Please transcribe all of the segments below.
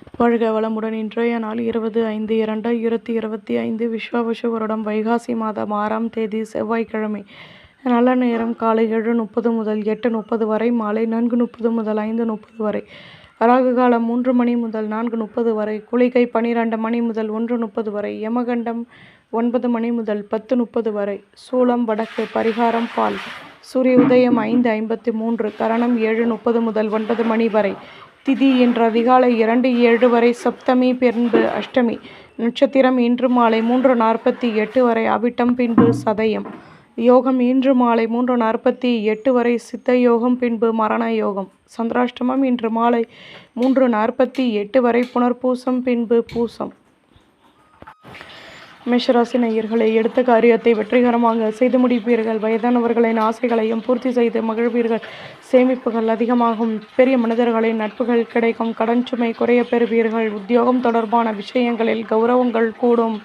வாழ்க வளமுடன். இன்றைய நாள் 20/5/2025 விஸ்வாவசு வருடம் வைகாசி மாதம் 6ஆம் தேதி செவ்வாய்க்கிழமை. நல்ல நேரம் காலை 7:30 முதல் 8:30 வரை, மாலை 4:30 முதல் 5:30 வரை. ராகு காலம் 3 மணி முதல் 4:30 வரை, குளிகை 12 மணி முதல் 1:30 வரை, யமகண்டம் 9 மணி முதல் 10:30 வரை, சூலம் வடக்கு, பரிகாரம் பால். சூரிய உதயம் 5:53, கரணம் 7:30 முதல் 9 மணி வரை, திதி இன்று அதிகாலை 2:07 வரை, சப்தமி பின்பு அஷ்டமி, நட்சத்திரம் இன்று மாலை 3:48 வரை, அவிட்டம் பின்பு சதயம், யோகம் இன்று மாலை 3:48 வரை, சித்த யோகம் பின்பு மரண யோகம், சந்திராஷ்டமம் இன்று மாலை 3:48 வரை, புனர்பூசம் பின்பு பூசம். மேஷராசி நேயர்களே, எடுத்த காரியத்தை வெற்றிகரமாக செய்து முடிப்பீர்கள். வயதானவர்களின் ஆசைகளையும் பூர்த்தி செய்து மகிழ்வீர்கள். சேமிப்புகள் அதிகமாகும். பெரிய மனிதர்களின் நட்புகள் கிடைக்கும். கடன் சுமை குறைய பெறுவீர்கள். உத்தியோகம் தொடர்பான விஷயங்களில் கௌரவங்கள் கூடும்.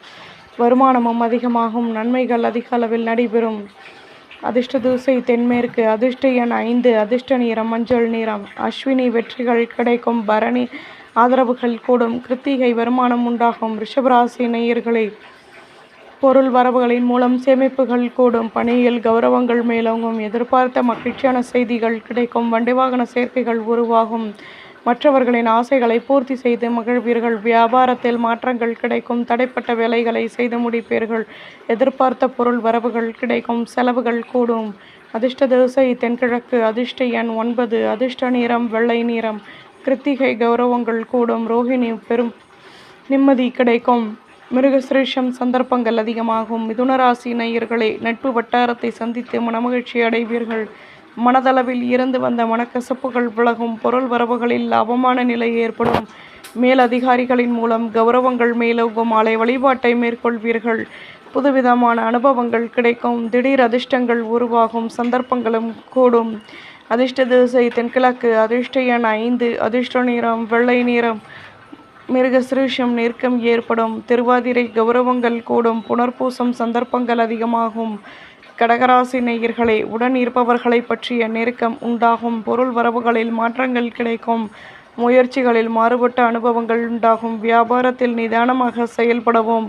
வருமானமும் அதிகமாகும். நன்மைகள் அதிக அளவில் நடைபெறும். அதிர்ஷ்ட திசை தென்மேற்கு. அதிர்ஷ்ட எண் 5. அதிர்ஷ்ட நிறம் மஞ்சள் நிறம். அஸ்வினி வெற்றிகள் கிடைக்கும். பரணி ஆதரவுகள் கூடும். கிருத்திகை வருமானம் உண்டாகும். ரிஷபராசி நேயர்களே, பொருள் வரவுகளின் மூலம் சேமிப்புகள் கூடும். பணியில் கௌரவங்கள் மேலோங்கும். எதிர்பார்த்த மகிழ்ச்சியான செய்திகள் கிடைக்கும். வண்டி வாகன சேர்க்கைகள் உருவாகும். மற்றவர்களின் ஆசைகளை பூர்த்தி செய்து மகிழ்வீர்கள். வியாபாரத்தில் மாற்றங்கள் கிடைக்கும். தடைப்பட்ட வேலைகளை செய்து முடிப்பீர்கள். எதிர்பார்த்த பொருள் வரவுகள் கிடைக்கும். செலவுகள் கூடும். அதிர்ஷ்ட திசை தென்கிழக்கு. அதிர்ஷ்ட எண் 9. அதிர்ஷ்ட நிறம் வெள்ளை நிறம். கிருத்திகை கௌரவங்கள் கூடும். ரோஹிணி பெரும் நிம்மதி கிடைக்கும். மிருகசிரேஷம் சந்தர்ப்பங்கள் அதிகமாகும். மிதுனராசி நேயர்களே, நட்பு வட்டாரத்தை சந்தித்து மனமகிழ்ச்சி அடைவீர்கள். மனதளவில் இருந்து வந்த மனக்கசப்புகள் விலகும். பொருள் வரவுகளில் லாபமான நிலை ஏற்படும். மேல் அதிகாரிகளின் மூலம் கௌரவங்கள் மேலோங்கும். ஆலய வழிபாட்டை மேற்கொள்வீர்கள். புதுவிதமான அனுபவங்கள் கிடைக்கும். திடீர் அதிர்ஷ்டங்கள் உருவாகும். சந்தர்ப்பங்களும் கூடும். அதிர்ஷ்ட திசை தென்கிழக்கு. அதிர்ஷ்ட எண் 5. அதிர்ஷ்ட நிறம் வெள்ளை நிறம். மிருகசிரேஷம் நெருக்கம் ஏற்படும். திருவாதிரை கௌரவங்கள் கூடும். புனர்பூசம் சந்தர்ப்பங்கள் அதிகமாகும். கடகராசி நேயர்களே, உடன் இருப்பவர்களை பற்றிய நெருக்கம் உண்டாகும். பொருள் வரவுகளில் மாற்றங்கள் கிடைக்கும். முயற்சிகளில் மாறுபட்ட அனுபவங்கள் உண்டாகும். வியாபாரத்தில் நிதானமாக செயல்படவும்.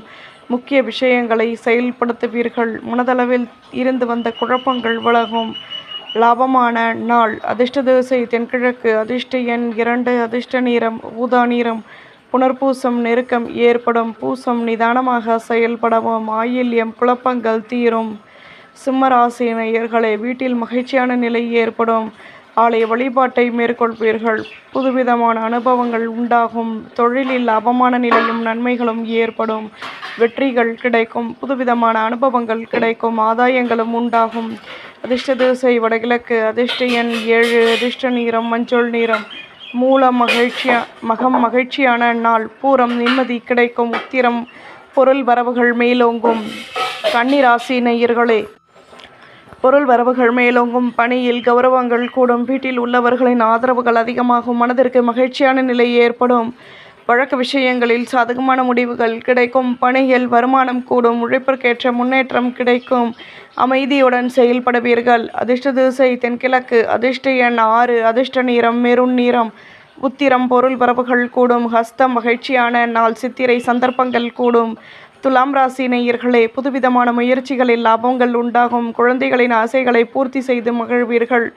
முக்கிய விஷயங்களை செயல்படுத்துவீர்கள். மனதளவில் இருந்து வந்த குழப்பங்கள் விலகும். லாபமான நாள். அதிர்ஷ்ட திசை தென்கிழக்கு. அதிர்ஷ்ட எண் 2. அதிர்ஷ்ட நிறம் ஊதா நிறம். புனர்பூசம் நெருக்கம் ஏற்படும். பூசம் நிதானமாக செயல்படவும். ஆயில்யம் குழப்பங்கள் தீரும். சிம்மராசி நேயர்களே, வீட்டில் மகிழ்ச்சியான நிலை ஏற்படும். ஆலய வழிபாட்டை மேற்கொள்வீர்கள். புதுவிதமான அனுபவங்கள் உண்டாகும். தொழிலில் லாபமான நிலையும் நன்மைகளும் ஏற்படும். வெற்றிகள் கிடைக்கும். புதுவிதமான அனுபவங்கள் கிடைக்கும். ஆதாயங்களும் உண்டாகும். அதிர்ஷ்ட திசை வடகிழக்கு. அதிர்ஷ்ட எண் 7. அதிர்ஷ்ட நிறம் மஞ்சள் நிறம். மூலம் மகிழ்ச்சியான நாள். பூரம் நிம்மதி கிடைக்கும். உத்திரம் பொருள் வரவுகள் மேலோங்கும். கன்னிராசி நேயர்களே, பொருள் வரவுகள் மேலோங்கும். பணியில் கௌரவங்கள் கூடும். வீட்டில் உள்ளவர்களின் ஆதரவுகள் அதிகமாகும். மனதிற்கு மகிழ்ச்சியான நிலை ஏற்படும். வழக்கு விஷயங்களில் சாதகமான முடிவுகள் கிடைக்கும். பணியில் வருமானம் கூடும். உழைப்பிற்கேற்ற முன்னேற்றம் கிடைக்கும். அமைதியுடன் செயல்படுவீர்கள். அதிர்ஷ்ட திசை தென்கிழக்கு. அதிர்ஷ்ட எண் 6. அதிர்ஷ்ட நிறம் மெரூன் நிறம். உத்திரம் பொருள் வரவுகள் கூடும். ஹஸ்தம் மகிழ்ச்சியான நாள். சித்திரை சந்தர்ப்பங்கள் கூடும். துலாம் ராசி நேயர்களே, புதுவிதமான முயற்சிகளில் லாபங்கள் உண்டாகும். குழந்தைகளின் ஆசைகளை பூர்த்தி செய்து மகிழ்வீர்கள்.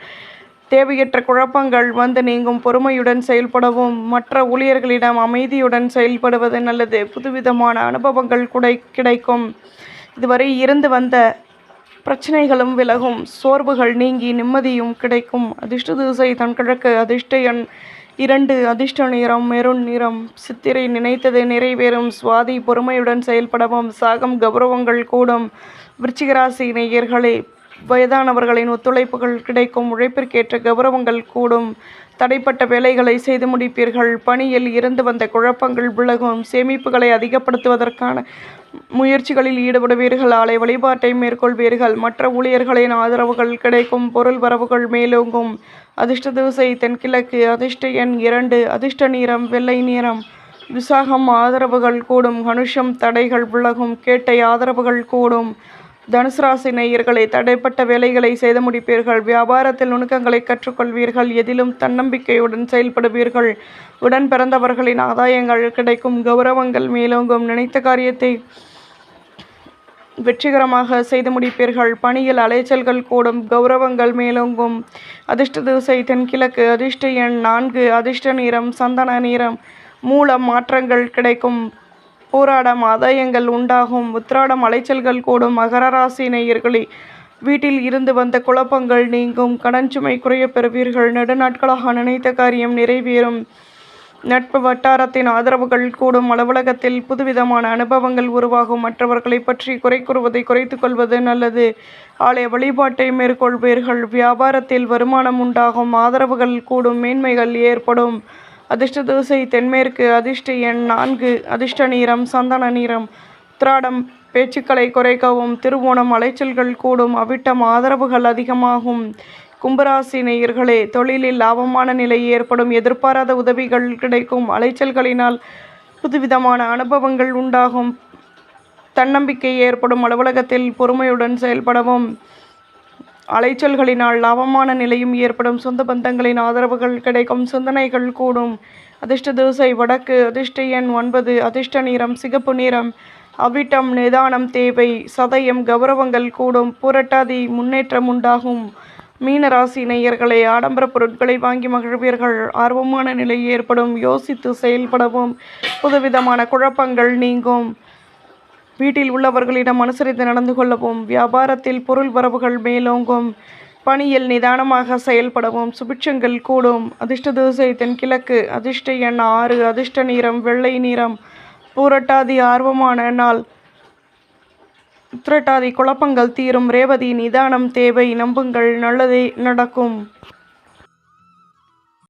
தேவையற்ற குழப்பங்கள் வந்து நீங்கும். பொறுமையுடன் செயல்படவும். மற்ற ஊழியர்களிடம் அமைதியுடன் செயல்படுவது நல்லது. புதுவிதமான அனுபவங்கள் கிடைக்கும். இதுவரை இருந்து வந்த பிரச்சனைகளும் விலகும். சோர்வுகள் நீங்கி நிம்மதியும் கிடைக்கும். அதிர்ஷ்ட திசை தென்கிழக்கு. அதிர்ஷ்ட எண் 2. அதிர்ஷ்ட நிறம் மெரூன் நிறம். சித்திரை நினைத்தது நிறைவேறும். சுவாதி பொறுமையுடன் செயல்படவும். சாகம் கௌரவங்கள் கூடும். விருச்சிகராசி நேயர்களே, வயதானவர்களின் ஒத்துழைப்புகள் கிடைக்கும். உழைப்பிற்கேற்ற கௌரவங்கள் கூடும். தடைப்பட்ட வேலைகளை செய்து முடிப்பீர்கள். பணியில் இருந்து வந்த குழப்பங்கள் விலகும். சேமிப்புகளை அதிகப்படுத்துவதற்கான முயற்சிகளில் ஈடுபடுவீர்கள். ஆலய வழிபாட்டை மேற்கொள்வீர்கள். மற்ற ஊழியர்களின் ஆதரவுகள் கிடைக்கும். பொருள் வரவுகள் மேலோங்கும். அதிர்ஷ்ட திசை தென்கிழக்கு. அதிர்ஷ்ட எண் 2. அதிர்ஷ்ட நிறம் வெள்ளை நிறம். விசாகம் ஆதரவுகள் கூடும். கனுஷம் தடைகள் விலகும். கேட்டை ஆதரவுகள் கூடும். தனுசு ராசி நேயர்களே, தடைப்பட்ட வேலைகளை செய்து முடிப்பீர்கள். வியாபாரத்தில் நுணுக்கங்களை கற்றுக்கொள்வீர்கள். எதிலும் தன்னம்பிக்கையுடன் செயல்படுவீர்கள். உடன் பிறந்தவர்களின் ஆதாயங்கள் கிடைக்கும். கௌரவங்கள் மேலோங்கும். நினைத்த காரியத்தை வெற்றிகரமாக செய்து முடிப்பீர்கள். பணியில் அலைச்சல்கள் கூடும். கௌரவங்கள் மேலோங்கும். அதிர்ஷ்ட திசை தென்கிழக்கு. அதிர்ஷ்ட எண் 4. அதிர்ஷ்ட நிறம் சந்தன நிறம். மூலம் மாற்றங்கள் கிடைக்கும். போராடம் ஆதாயங்கள் உண்டாகும். உத்திராடம் அலைச்சல்கள் கூடும். மகர ராசி நேயர்களே, வீட்டில் இருந்து வந்த குழப்பங்கள் நீங்கும். கடன் சுமை குறைய பெறுவீர்கள். நெடுநாட்களாக நினைத்த காரியம் நிறைவேறும். நட்பு வட்டாரத்தின் ஆதரவுகள் கூடும். அலுவலகத்தில் புதுவிதமான அனுபவங்கள் உருவாகும். மற்றவர்களை பற்றி குறை கூறுவதை குறைத்து கொள்வது நல்லது. ஆலய வழிபாட்டை மேற்கொள்வீர்கள். வியாபாரத்தில் வருமானம் உண்டாகும். ஆதரவுகள் கூடும். மேன்மைகள் ஏற்படும். அதிர்ஷ்ட திசை தென்மேற்கு. அதிர்ஷ்ட எண் 4. அதிர்ஷ்ட நிறம் சந்தன நிறம். உத்திராடம் பேச்சுக்களை குறைக்கவும். திருவோணம் அலைச்சல்கள் கூடும். அவிட்டம் ஆதரவுகள் அதிகமாகும். கும்பராசி நேயர்களே, தொழிலில் லாபமான நிலை ஏற்படும். எதிர்பாராத உதவிகள் கிடைக்கும். அலைச்சல்களினால் புதுவிதமான அனுபவங்கள் உண்டாகும். தன்னம்பிக்கை ஏற்படும். அலுவலகத்தில் பொறுமையுடன் செயல்படவும். அலைச்சல்களினால் லாபமான நிலையும் ஏற்படும். சொந்த பந்தங்களின் ஆதரவுகள் கிடைக்கும். சிந்தனைகள் கூடும். அதிர்ஷ்ட திசை வடக்கு. அதிர்ஷ்ட எண் 9. அதிர்ஷ்ட நிறம் சிகப்பு நிறம். அவிட்டம் நிதானம் தேவை. சதயம் கௌரவங்கள் கூடும். புரட்டாதி முன்னேற்றம் உண்டாகும். மீன ராசி நேயர்களே, ஆடம்பர பொருட்களை வாங்கி மகிழ்வீர்கள். ஆர்வமான நிலை ஏற்படும். யோசித்து செயல்படவும். புதுவிதமான குழப்பங்கள் நீங்கும். வீட்டில் உள்ளவர்களிடம் அனுசரித்து நடந்து கொள்ளவும். வியாபாரத்தில் பொருள் வரவுகள் மேலோங்கும். பணியில் நிதானமாக செயல்படவும். சுபிட்சங்கள் கூடும். அதிர்ஷ்ட திசை தென்கிழக்கு. அதிர்ஷ்ட எண் 6. அதிர்ஷ்ட நிறம் வெள்ளை நிறம். பூரட்டாதி ஆர்வமான நாள். உத்திரட்டாதி குழப்பங்கள் தீரும். ரேவதி நிதானம் தேவை. நம்புங்கள், நல்லதே நடக்கும்.